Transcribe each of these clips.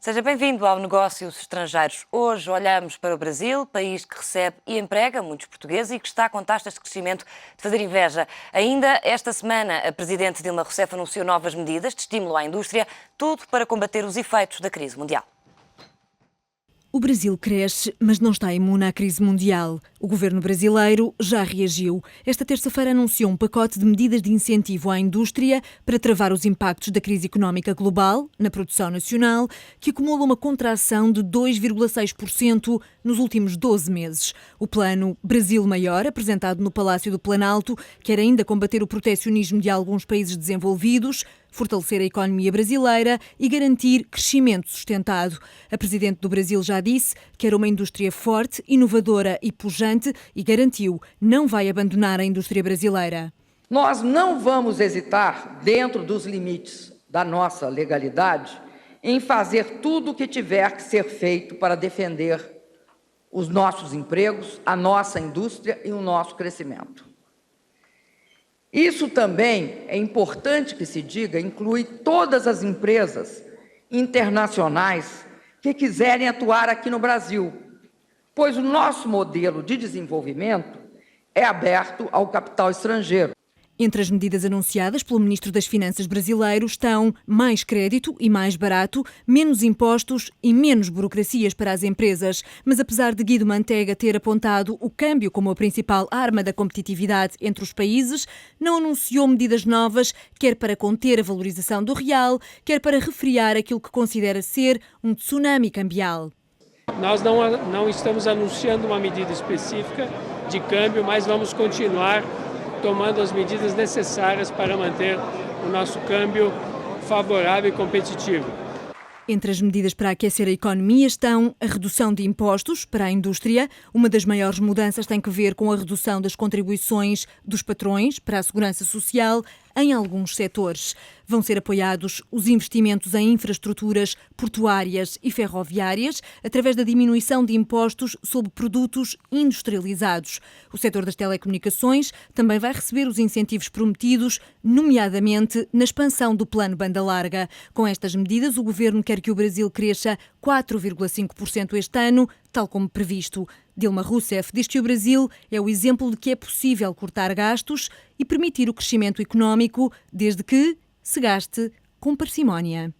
Seja bem-vindo ao Negócios Estrangeiros. Hoje olhamos para o Brasil, país que recebe e emprega muitos portugueses e que está com taxas de crescimento de fazer inveja. Ainda esta semana, a Presidente Dilma Rousseff anunciou novas medidas de estímulo à indústria, tudo para combater os efeitos da crise mundial. O Brasil cresce, mas não está imune à crise mundial. O governo brasileiro já reagiu. Esta terça-feira anunciou um pacote de medidas de incentivo à indústria para travar os impactos da crise económica global na produção nacional, que acumula uma contração de 2,6% nos últimos 12 meses. O plano Brasil Maior, apresentado no Palácio do Planalto, quer ainda combater o protecionismo de alguns países desenvolvidos, fortalecer a economia brasileira e garantir crescimento sustentado. A Presidente do Brasil já disse que era uma indústria forte, inovadora e pujante e garantiu não vai abandonar a indústria brasileira. Nós não vamos hesitar, dentro dos limites da nossa legalidade, em fazer tudo o que tiver que ser feito para defender os nossos empregos, a nossa indústria e o nosso crescimento. Isso também, é importante que se diga, inclui todas as empresas internacionais que quiserem atuar aqui no Brasil, pois o nosso modelo de desenvolvimento é aberto ao capital estrangeiro. Entre as medidas anunciadas pelo Ministro das Finanças brasileiro estão mais crédito e mais barato, menos impostos e menos burocracias para as empresas. Mas apesar de Guido Mantega ter apontado o câmbio como a principal arma da competitividade entre os países, não anunciou medidas novas, quer para conter a valorização do real, quer para refriar aquilo que considera ser um tsunami cambial. Nós não estamos anunciando uma medida específica de câmbio, mas vamos continuar tomando as medidas necessárias para manter o nosso câmbio favorável e competitivo. Entre as medidas para aquecer a economia estão a redução de impostos para a indústria. Uma das maiores mudanças tem que ver com a redução das contribuições dos patrões para a segurança social em alguns setores. Vão ser apoiados os investimentos em infraestruturas portuárias e ferroviárias através da diminuição de impostos sobre produtos industrializados. O setor das telecomunicações também vai receber os incentivos prometidos, nomeadamente na expansão do plano banda larga. Com estas medidas, o governo quer que o Brasil cresça 4,5% este ano, tal como previsto. Dilma Rousseff diz que o Brasil é o exemplo de que é possível cortar gastos e permitir o crescimento económico, desde que se gaste com parcimónia.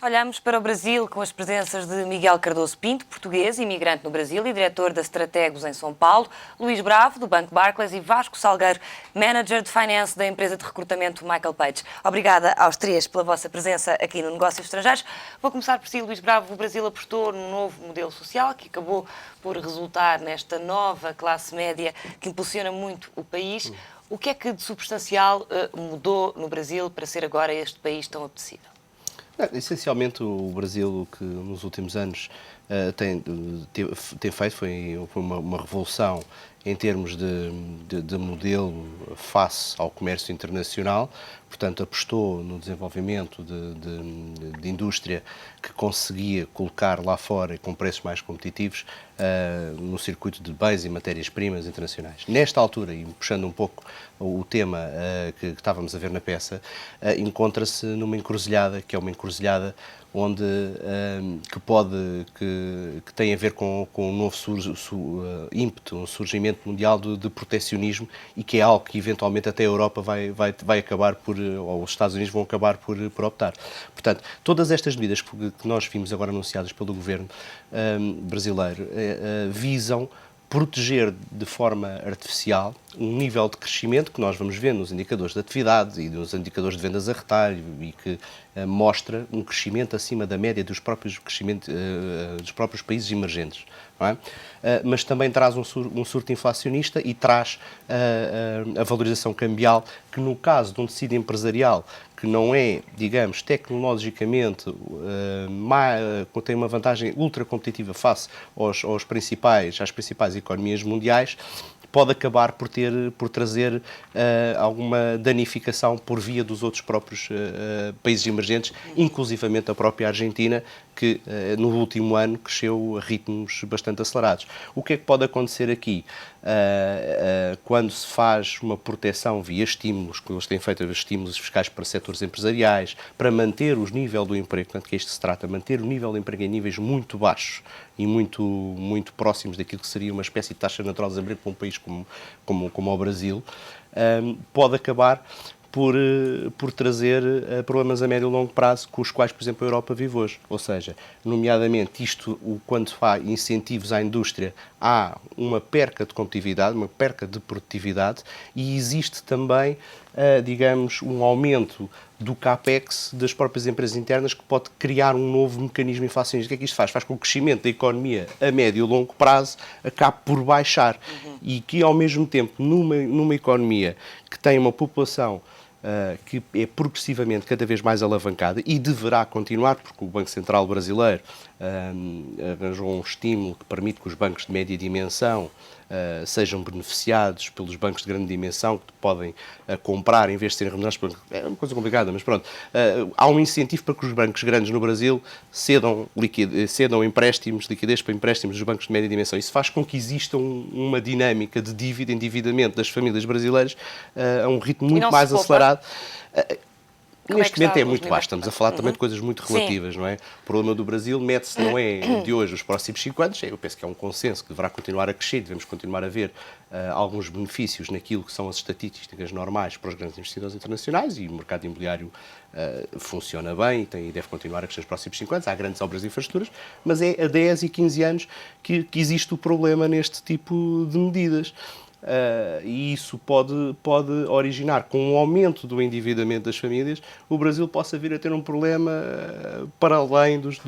Olhamos para o Brasil com as presenças de Miguel Cardoso Pinto, português, imigrante no Brasil e diretor da Strategos em São Paulo, Luís Bravo, do Banco Barclays, e Vasco Salgueiro, manager de finance da empresa de recrutamento Michael Page. Obrigada aos três pela vossa presença aqui no Negócios Estrangeiros. Vou começar por si, Luís Bravo. O Brasil apostou num novo modelo social que acabou por resultar nesta nova classe média que impulsiona muito o país. O que é que de substancial mudou no Brasil para ser agora este país tão apetecível? Essencialmente, o Brasil, que nos últimos anos tem feito, foi uma revolução em termos de modelo face ao comércio internacional. Portanto, apostou no desenvolvimento de indústria que conseguia colocar lá fora com preços mais competitivos no circuito de bens e matérias-primas internacionais. Nesta altura, e puxando um pouco o tema que estávamos a ver na peça, encontra-se numa encruzilhada, que é uma encruzilhada onde que tem a ver com um novo ímpeto, um surgimento mundial de protecionismo, e que é algo que eventualmente até a Europa vai acabar ou os Estados Unidos vão acabar por optar. Portanto, todas estas medidas que nós vimos agora anunciadas pelo governo brasileiro visam proteger de forma artificial um nível de crescimento que nós vamos ver nos indicadores de atividade e nos indicadores de vendas a retalho, e que mostra um crescimento acima da média dos próprios países emergentes. Não é? Mas também traz um surto inflacionista e traz a valorização cambial, que no caso de um tecido empresarial que não é, digamos, tecnologicamente, tem uma vantagem ultra competitiva face às principais economias mundiais, pode acabar por trazer alguma danificação por via dos outros próprios países emergentes, inclusivamente a própria Argentina, que no último ano cresceu a ritmos bastante acelerados. O que é que pode acontecer aqui? Quando se faz uma proteção via estímulos, quando eles têm feito estímulos fiscais para setores empresariais, para manter o nível do emprego, portanto que isto se trata, manter o nível de emprego em níveis muito baixos e muito próximos daquilo que seria uma espécie de taxa natural de desemprego para um país como o Brasil, pode acabar por trazer problemas a médio e longo prazo com os quais, por exemplo, a Europa vive hoje. Ou seja, nomeadamente quando há incentivos à indústria, há uma perca de competitividade, uma perca de produtividade e existe também, digamos, um aumento do CAPEX das próprias empresas internas que pode criar um novo mecanismo inflacionista. O que é que isto faz? Faz com que o crescimento da economia a médio e longo prazo acabe por baixar e que, ao mesmo tempo, numa economia que tem uma população que é progressivamente cada vez mais alavancada e deverá continuar, porque o Banco Central brasileiro arranjou um estímulo que permite que os bancos de média dimensão sejam beneficiados pelos bancos de grande dimensão que podem comprar em vez de serem remunerados. É uma coisa complicada, mas pronto. Há um incentivo para que os bancos grandes no Brasil cedam empréstimos, liquidez para empréstimos dos bancos de média dimensão. Isso faz com que exista uma dinâmica de dívida, endividamento das famílias brasileiras a um ritmo muito mais acelerado. Neste momento é muito baixo, estamos a falar também de coisas muito relativas, não é? O problema do Brasil mete-se, não é de hoje, os próximos 5 anos, eu penso que é um consenso que deverá continuar a crescer, devemos continuar a ver alguns benefícios naquilo que são as estatísticas normais para os grandes investidores internacionais e o mercado imobiliário funciona bem e deve continuar a crescer nos próximos 5 anos, há grandes obras de infraestruturas, mas é há 10 e 15 anos que existe o problema neste tipo de medidas. E isso pode originar, com o aumento do endividamento das famílias, o Brasil possa vir a ter um problema para além dos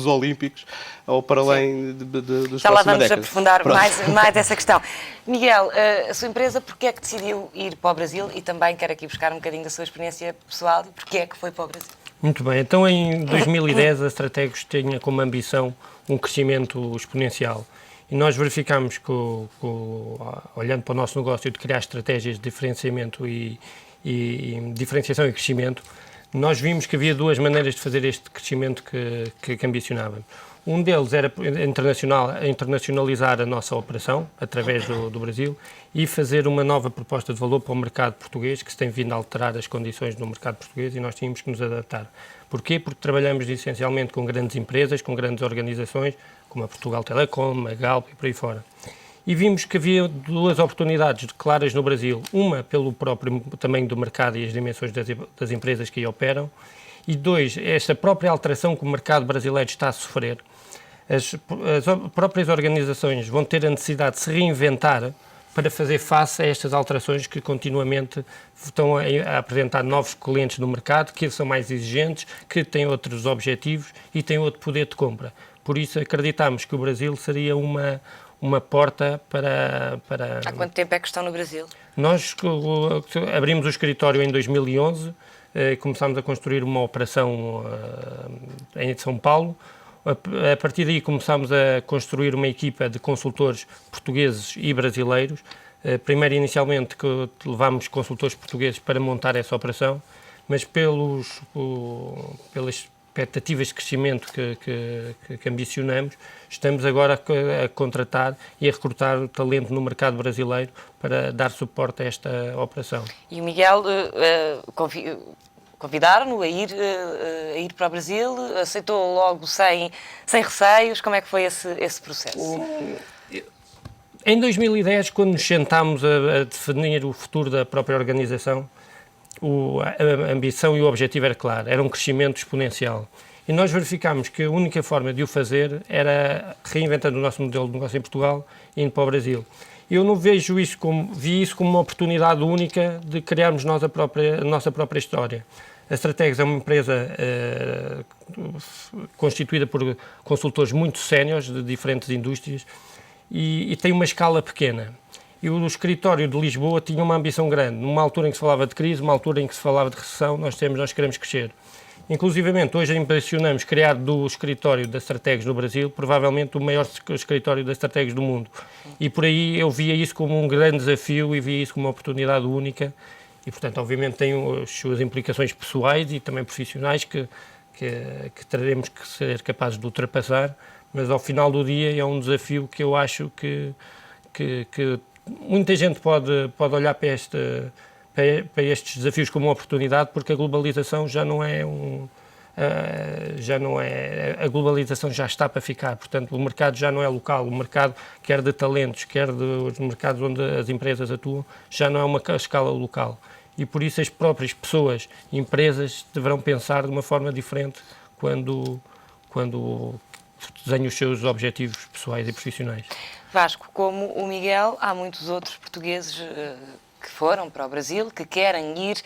olímpicos ou para além dos Já lá próximas vamos décadas. aprofundar mais essa questão. Miguel, a sua empresa, porquê é que decidiu ir para o Brasil? E também quero aqui buscar um bocadinho da sua experiência pessoal e porquê é que foi para o Brasil? Muito bem, então em 2010 a Strategus tinha como ambição um crescimento exponencial. E nós verificamos que, olhando para o nosso negócio de criar estratégias de diferenciamento e diferenciação e crescimento, nós vimos que havia duas maneiras de fazer este crescimento que ambicionávamos. Um deles era internacionalizar a nossa operação através do Brasil e fazer uma nova proposta de valor para o mercado português, que se tem vindo a alterar as condições no mercado português e nós tínhamos que nos adaptar. Porquê? Porque trabalhamos essencialmente com grandes empresas, com grandes organizações, como a Portugal Telecom, a Galp e por aí fora. E vimos que havia duas oportunidades claras no Brasil. Uma, pelo próprio tamanho do mercado e as dimensões das empresas que aí operam. E dois, esta própria alteração que o mercado brasileiro está a sofrer. As próprias organizações vão ter a necessidade de se reinventar para fazer face a estas alterações que continuamente estão a apresentar novos clientes no mercado, que são mais exigentes, que têm outros objetivos e têm outro poder de compra. Por isso acreditamos que o Brasil seria uma porta para... Há quanto tempo é que estão no Brasil? Nós abrimos o escritório em 2011, começámos a construir uma operação em São Paulo. A partir daí começámos a construir uma equipa de consultores portugueses e brasileiros. Primeiro, inicialmente, que levámos consultores portugueses para montar essa operação, mas pelas expectativas de crescimento que ambicionamos, estamos agora a contratar e a recrutar talento no mercado brasileiro para dar suporte a esta operação. E o Miguel convidaram-no a ir para o Brasil, aceitou logo sem receios. Como é que foi esse processo? Em 2010, quando nos sentámos a definir o futuro da própria organização, a ambição e o objetivo era claro, era um crescimento exponencial. E nós verificámos que a única forma de o fazer era reinventando o nosso modelo de negócio em Portugal e indo para o Brasil. Eu não vejo isso vi isso como uma oportunidade única de criarmos a nossa própria história. A Strategus é uma empresa constituída por consultores muito séniores de diferentes indústrias e tem uma escala pequena. E o escritório de Lisboa tinha uma ambição grande. Numa altura em que se falava de crise, numa altura em que se falava de recessão, nós queremos crescer. Inclusivamente, hoje impressionamos criar do escritório da Strategas no Brasil, provavelmente o maior escritório da Strategas do mundo. E por aí eu via isso como um grande desafio e via isso como uma oportunidade única. E, portanto, obviamente tem as suas implicações pessoais e também profissionais que teremos que ser capazes de ultrapassar, mas ao final do dia é um desafio que eu acho que muita gente pode olhar para estes desafios como uma oportunidade, porque a globalização a globalização já está para ficar, portanto o mercado já não é local, o mercado quer de talentos, quer dos mercados onde as empresas atuam, já não é uma escala local. E por isso as próprias pessoas, empresas, deverão pensar de uma forma diferente quando desenham os seus objetivos pessoais e profissionais. Vasco, como o Miguel, há muitos outros portugueses que foram para o Brasil, que querem ir.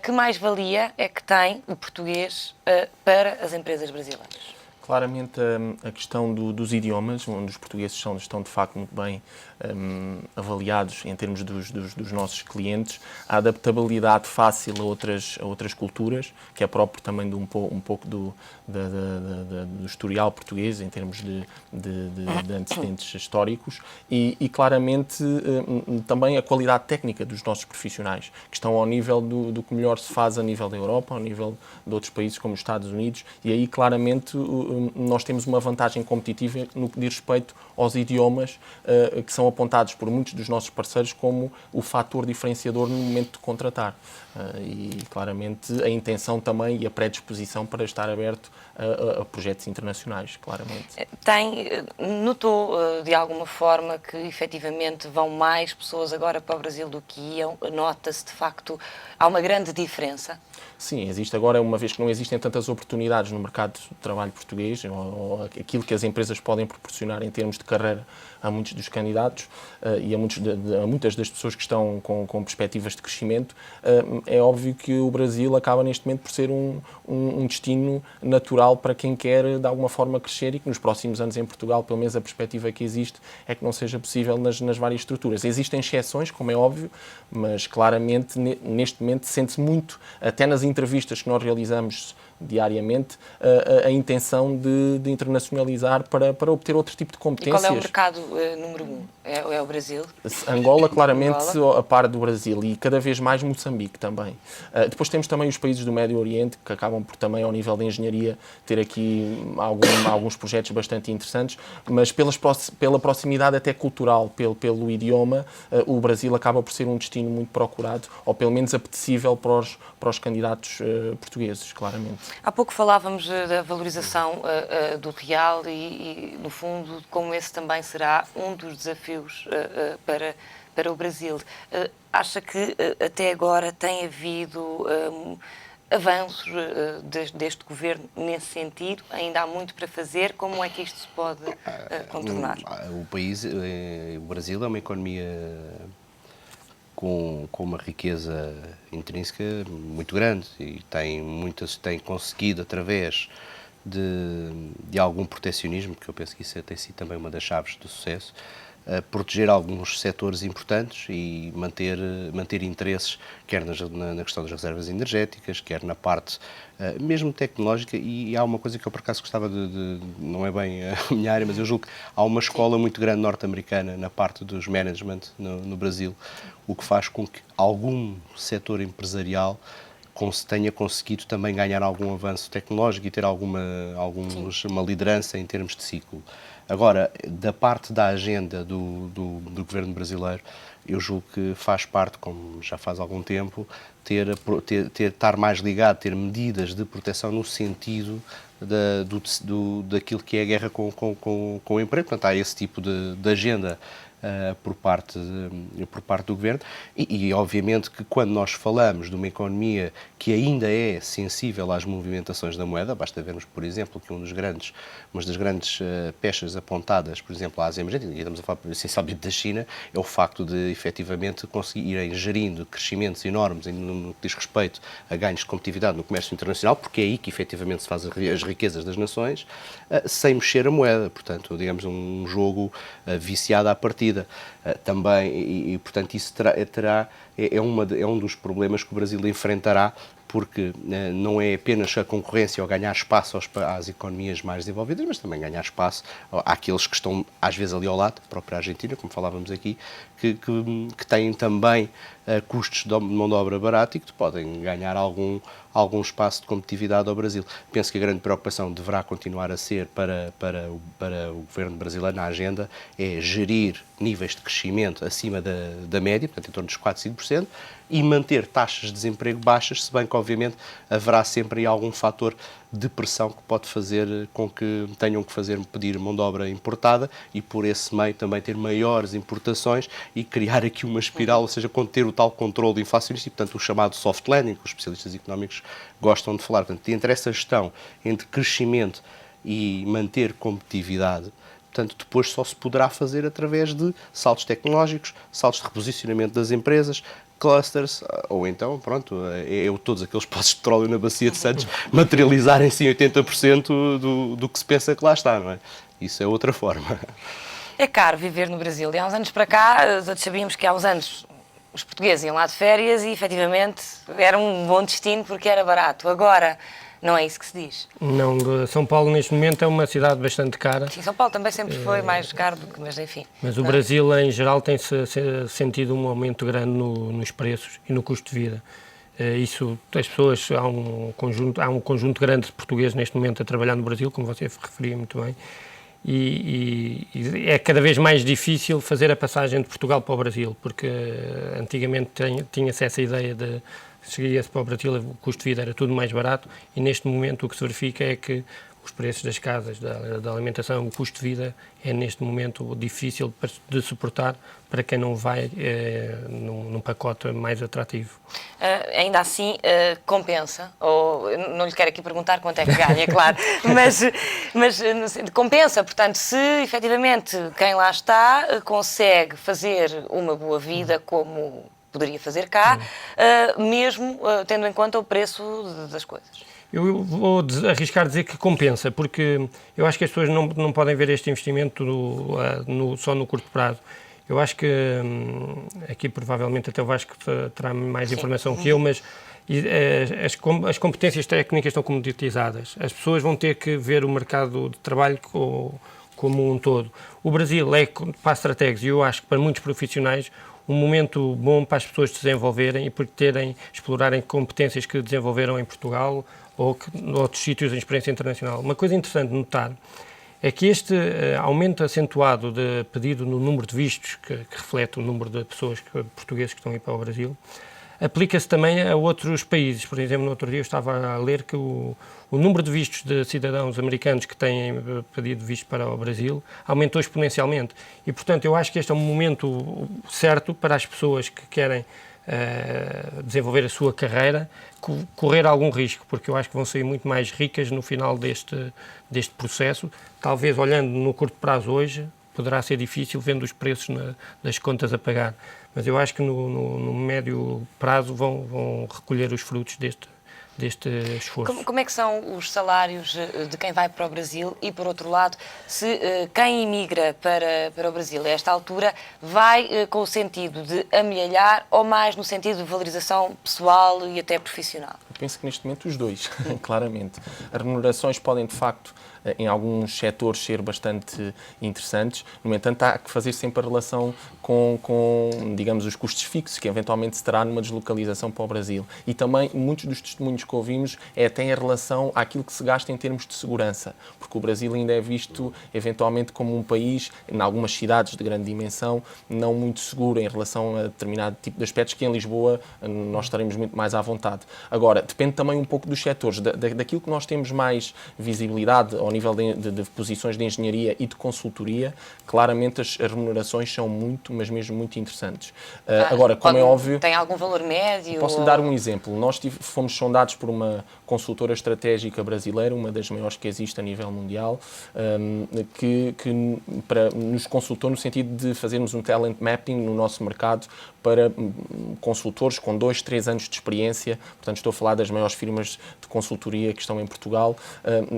Que mais-valia é que tem o português para as empresas brasileiras? Claramente a questão dos idiomas, onde os portugueses estão de facto muito bem avaliados em termos dos nossos clientes, a adaptabilidade fácil a outras culturas, que é próprio também de um pouco do historial português em termos de antecedentes históricos e claramente também a qualidade técnica dos nossos profissionais, que estão ao nível do que melhor se faz a nível da Europa, ao nível de outros países como os Estados Unidos, e aí claramente nós temos uma vantagem competitiva no que diz respeito aos idiomas, que são apontados por muitos dos nossos parceiros como o fator diferenciador no momento de contratar. E claramente a intenção também e a predisposição para estar aberto a projetos internacionais, claramente. Notou de alguma forma que efetivamente vão mais pessoas agora para o Brasil do que iam? Nota-se de facto, há uma grande diferença? Sim, existe agora, uma vez que não existem tantas oportunidades no mercado de trabalho português, ou aquilo que as empresas podem proporcionar em termos de carreira a muitos dos candidatos e a muitas das pessoas que estão com perspectivas de crescimento, é óbvio que o Brasil acaba neste momento por ser um destino natural para quem quer de alguma forma crescer e que nos próximos anos em Portugal, pelo menos a perspectiva que existe, é que não seja possível nas várias estruturas. Existem exceções, como é óbvio, mas claramente neste momento sente-se muito, até nas entrevistas que nós realizamos diariamente, a intenção de internacionalizar para obter outro tipo de competências. E qual é o mercado número 1? É o Brasil? Angola, claramente, a par do Brasil, e cada vez mais Moçambique também. Depois temos também os países do Médio Oriente, que acabam por também, ao nível da engenharia, ter aqui alguns projetos bastante interessantes, mas pela proximidade até cultural, pelo idioma, o Brasil acaba por ser um destino muito procurado, ou pelo menos apetecível para os candidatos portugueses, claramente. Há pouco falávamos da valorização do real e, no fundo, como esse também será um dos desafios para o Brasil. Acha que até agora tem havido avanços deste governo nesse sentido? Ainda há muito para fazer? Como é que isto se pode contornar? O Brasil é uma economia com uma riqueza intrínseca muito grande e tem conseguido, através de algum proteccionismo, que eu penso que isso tem sido também uma das chaves do sucesso, proteger alguns setores importantes e manter interesses, quer na questão das reservas energéticas, quer na parte mesmo tecnológica. E há uma coisa que eu por acaso gostava não é bem a minha área, mas eu julgo que há uma escola muito grande norte-americana na parte dos management no Brasil, o que faz com que algum setor empresarial tenha conseguido também ganhar algum avanço tecnológico e ter uma liderança em termos de ciclo. Agora, da parte da agenda do governo brasileiro, eu julgo que faz parte, como já faz algum tempo, estar mais ligado, ter medidas de proteção no sentido daquilo que é a guerra com o emprego. Portanto, há esse tipo de agenda por parte do governo e obviamente que quando nós falamos de uma economia que ainda é sensível às movimentações da moeda, basta vermos, por exemplo, que uma das grandes peças apontadas, por exemplo, à Ásia emergente, e estamos a falar essencialmente da China, é o facto de efetivamente conseguirem gerindo crescimentos enormes no que diz respeito a ganhos de competitividade no comércio internacional, porque é aí que efetivamente se faz as riquezas das nações, sem mexer a moeda. Portanto, digamos, um jogo viciado à partida. Também, e portanto isso é um dos problemas que o Brasil enfrentará porque não é apenas a concorrência ou ganhar espaço às economias mais desenvolvidas, mas também ganhar espaço àqueles que estão, às vezes, ali ao lado, a própria Argentina, como falávamos aqui, que têm também custos de mão de obra barata e que podem ganhar algum espaço de competitividade ao Brasil. Penso que a grande preocupação deverá continuar a ser para o governo brasileiro na agenda é gerir níveis de crescimento acima da média, portanto, em torno dos 4, 5%, e manter taxas de desemprego baixas, se bem que, obviamente, haverá sempre aí algum fator de pressão que pode fazer com que tenham que pedir mão de obra importada e, por esse meio, também ter maiores importações e criar aqui uma espiral, ou seja, conter o tal controle inflacionista e, portanto, o chamado soft landing, que os especialistas económicos gostam de falar. Portanto, entre essa gestão entre crescimento e manter competitividade, portanto, depois só se poderá fazer através de saltos tecnológicos, saltos de reposicionamento das empresas, clusters, ou então, pronto, todos aqueles poços de petróleo na Bacia de Santos materializarem-se em 80% do que se pensa que lá está, não é? Isso é outra forma. É caro viver no Brasil. E há uns anos para cá, todos sabíamos que há uns anos os portugueses iam lá de férias e, efetivamente, era um bom destino porque era barato. Agora, não é isso que se diz. Não, São Paulo neste momento é uma cidade bastante cara. Sim, São Paulo também sempre foi mais caro do que, mas enfim. Mas o Brasil, em geral, tem-se sentido um aumento grande nos preços e no custo de vida. Isso, as pessoas, há um conjunto grande de portugueses neste momento a trabalhar no Brasil, como você referia muito bem, e é cada vez mais difícil fazer a passagem de Portugal para o Brasil, porque antigamente tinha-se essa ideia de seguia-se para o Brasil, o custo de vida era tudo mais barato e neste momento o que se verifica é que os preços das casas, da alimentação, o custo de vida é neste momento difícil de suportar para quem não vai num pacote mais atrativo. Ainda assim, compensa, ou não lhe quero aqui perguntar quanto é que ganha, claro, mas compensa, portanto, se efetivamente quem lá está consegue fazer uma boa vida como poderia fazer cá, mesmo tendo em conta o preço das coisas. Eu vou arriscar dizer que compensa, porque eu acho que as pessoas não podem ver este investimento só no curto prazo. Eu acho que, aqui provavelmente até o Vasco terá mais informação que eu, mas as competências técnicas estão comoditizadas. As pessoas vão ter que ver o mercado de trabalho como um todo. O Brasil é, para estratégicos, e eu acho que para muitos profissionais, um momento bom para as pessoas se desenvolverem e por explorarem competências que desenvolveram em Portugal ou noutros sítios em experiência internacional. Uma coisa interessante de notar é que este aumento acentuado de pedido no número de vistos, que reflete o número de pessoas portugueses que estão a ir para o Brasil, aplica-se também a outros países. Por exemplo, no outro dia eu estava a ler que o número de vistos de cidadãos americanos que têm pedido visto para o Brasil aumentou exponencialmente. E, portanto, eu acho que este é um momento certo para as pessoas que querem desenvolver a sua carreira, correr algum risco, porque eu acho que vão sair muito mais ricas no final deste processo. Talvez, olhando no curto prazo hoje, poderá ser difícil vendo os preços das contas a pagar. Mas eu acho que no médio prazo vão recolher os frutos deste esforço. Como é que são os salários de quem vai para o Brasil e, por outro lado, se quem imigra para o Brasil a esta altura vai com o sentido de amelhalhar ou mais no sentido de valorização pessoal e até profissional? Eu penso que neste momento os dois, claramente. As remunerações podem, de facto, em alguns setores ser bastante interessantes. No entanto, há que fazer sempre a relação com, digamos, os custos fixos que eventualmente se terá numa deslocalização para o Brasil. E também, muitos dos testemunhos que ouvimos têm a relação àquilo que se gasta em termos de segurança, porque o Brasil ainda é visto, eventualmente, como um país, em algumas cidades de grande dimensão, não muito seguro em relação a determinado tipo de aspectos que em Lisboa nós estaremos muito mais à vontade. Agora, depende também um pouco dos setores, daquilo que nós temos mais visibilidade ao nível de posições de engenharia e de consultoria, claramente as remunerações são muito, mas mesmo muito interessantes. Agora, como é óbvio... Tem algum valor médio? Posso lhe dar um exemplo. Nós fomos sondados por uma consultora estratégica brasileira, uma das maiores que existe a nível mundial, que nos consultou no sentido de fazermos um talent mapping no nosso mercado para consultores com 2, 3 anos de experiência. Portanto, estou a falar das maiores firmas de consultoria que estão em Portugal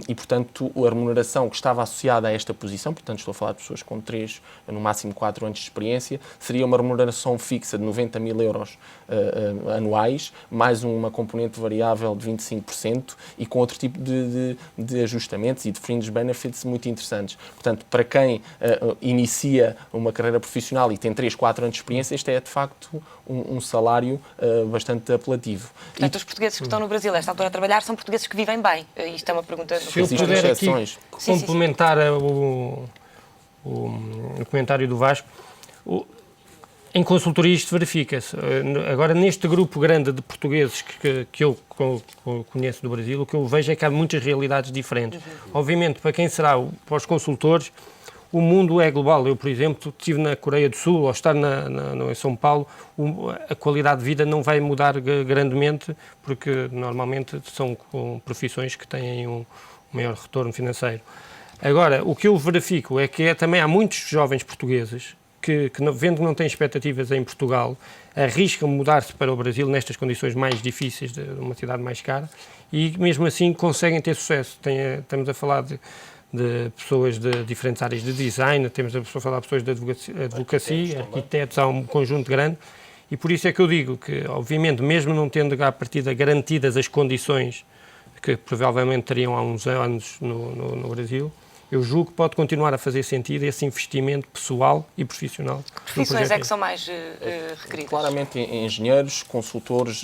e, portanto, a remuneração que estava associada a esta posição, portanto estou a falar de pessoas com 3, no máximo 4 anos de experiência, seria uma remuneração fixa de 90 mil euros anuais, mais uma componente variável de 25% e com outro tipo de ajustamentos e de fringe benefits muito interessantes. Portanto, para quem inicia uma carreira profissional e tem 3, 4 anos de experiência, este é de facto um salário bastante apelativo. Portanto, os portugueses que estão no Brasil, a esta altura, a trabalhar, são portugueses que vivem bem. Isto é uma pergunta... Se eu puder aqui complementar o comentário do Vasco, em consultoria isto verifica-se. Agora, neste grupo grande de portugueses que eu conheço do Brasil, o que eu vejo é que há muitas realidades diferentes. Obviamente, para quem será, para os consultores, o mundo é global. Eu, por exemplo, estive na Coreia do Sul, ou estar em São Paulo, a qualidade de vida não vai mudar grandemente, porque normalmente são profissões que têm um maior retorno financeiro. Agora, o que eu verifico é que também há muitos jovens portugueses que vendo que não têm expectativas em Portugal, arriscam mudar-se para o Brasil nestas condições mais difíceis de uma cidade mais cara e mesmo assim conseguem ter sucesso. Estamos a falar de pessoas de diferentes áreas de design, a falar de pessoas de advocacia, arquitetos, há um conjunto grande e por isso é que eu digo que, obviamente, mesmo não tendo à partida garantidas as condições que provavelmente teriam há uns anos no Brasil, eu julgo que pode continuar a fazer sentido esse investimento pessoal e profissional. Que profissões é que são mais requeridas? Claramente engenheiros, consultores,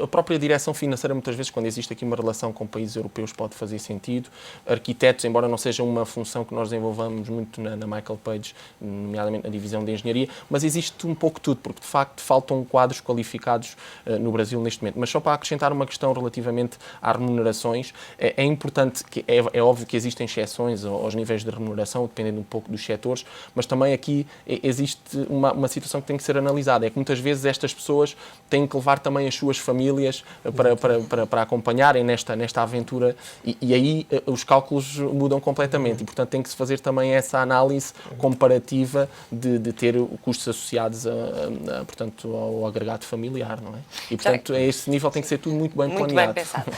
a própria direção financeira muitas vezes quando existe aqui uma relação com países europeus pode fazer sentido. Arquitetos, embora não seja uma função que nós desenvolvamos muito na Michael Page, nomeadamente na divisão de engenharia, mas existe um pouco tudo, porque de facto faltam quadros qualificados no Brasil neste momento. Mas só para acrescentar uma questão relativamente às remunerações, é importante, que é óbvio que existem exceções aos níveis de remuneração, dependendo um pouco dos setores, mas também aqui existe uma situação que tem que ser analisada, é que muitas vezes estas pessoas têm que levar também as suas famílias para acompanharem nesta aventura e aí os cálculos mudam completamente e, portanto, tem que se fazer também essa análise comparativa de ter custos associados portanto, ao agregado familiar, não é? E, portanto, a esse nível tem que ser tudo muito bem planeado. Muito bem pensado.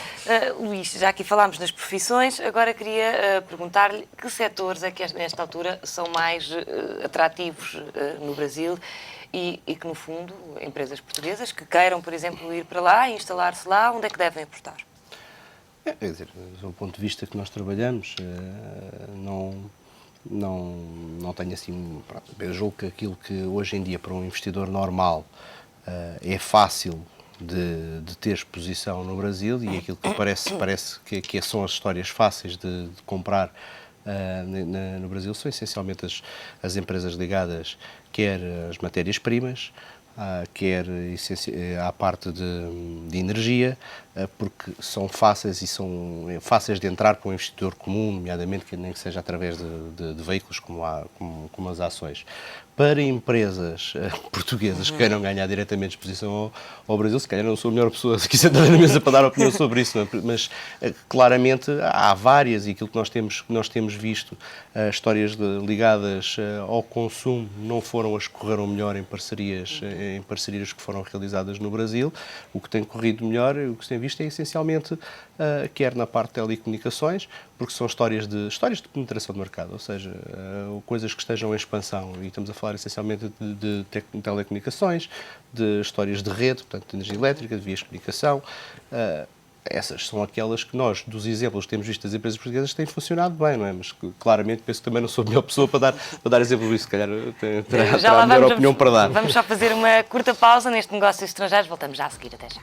Luís, já aqui falámos das profissões, agora queria perguntar-lhe que setores é que nesta altura são mais atrativos no Brasil e que, no fundo, empresas portuguesas que queiram, por exemplo, ir para lá e instalar-se lá, onde é que devem apostar? Quer dizer, do ponto de vista que nós trabalhamos, não tenho assim... Eu julgo que aquilo que hoje em dia para um investidor normal é fácil de ter exposição no Brasil e aquilo que parece que são as histórias fáceis de comprar no Brasil são essencialmente as empresas ligadas quer às matérias-primas, quer à parte de energia, porque são fáceis e são fáceis de entrar para um investidor comum, nomeadamente que nem que seja através de veículos como as ações. Para empresas portuguesas que queiram ganhar diretamente exposição ao Brasil, se calhar não sou a melhor pessoa aqui sentada na mesa para dar opinião sobre isso, mas claramente há várias, e aquilo que nós temos visto, histórias ligadas ao consumo não foram as que correram melhor em parcerias que foram realizadas no Brasil. O que tem corrido melhor, o que se tem visto é essencialmente quer na parte de telecomunicações, porque são histórias de penetração de mercado, ou seja, coisas que estejam em expansão, e estamos a falar essencialmente de telecomunicações, de histórias de rede, portanto, de energia elétrica, de vias de comunicação. Essas são aquelas que nós, dos exemplos que temos visto das empresas portuguesas, têm funcionado bem, não é? Mas claramente penso que também não sou a melhor pessoa para dar exemplo disso, se calhar terá a melhor opinião para dar. Vamos só fazer uma curta pausa neste Negócios Estrangeiros, voltamos já a seguir, até já.